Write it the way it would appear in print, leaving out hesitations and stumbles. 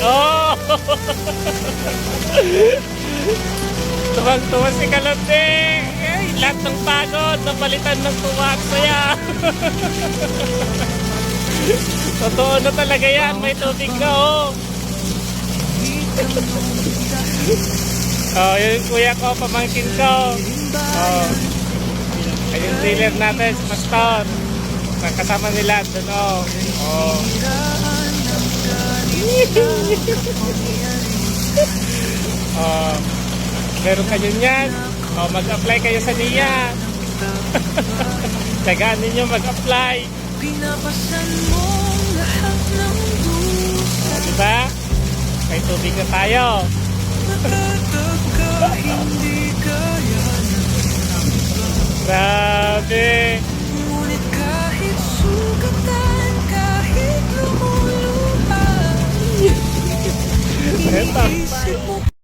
Oh! Tuwang-tuwa si Kalabing. Ay, lahat ng pagod, napalitan ng tuwa at saya. Totoo na talaga yan, may tubig na oh. Oh, yun yung kuya ko, pamangkin ko. Oh. Ayun dealer natin, si Pastor. Kasama nila doon oh. Oh. Oh. Meron kayo niyan. Oh, mag-apply kayo sa NIA. Tagaan ninyo mag-apply. Oh, diba? May tubig na tayo. Grabe. Ngunit kahit sugatan, kahit lumuluha, iniisip mo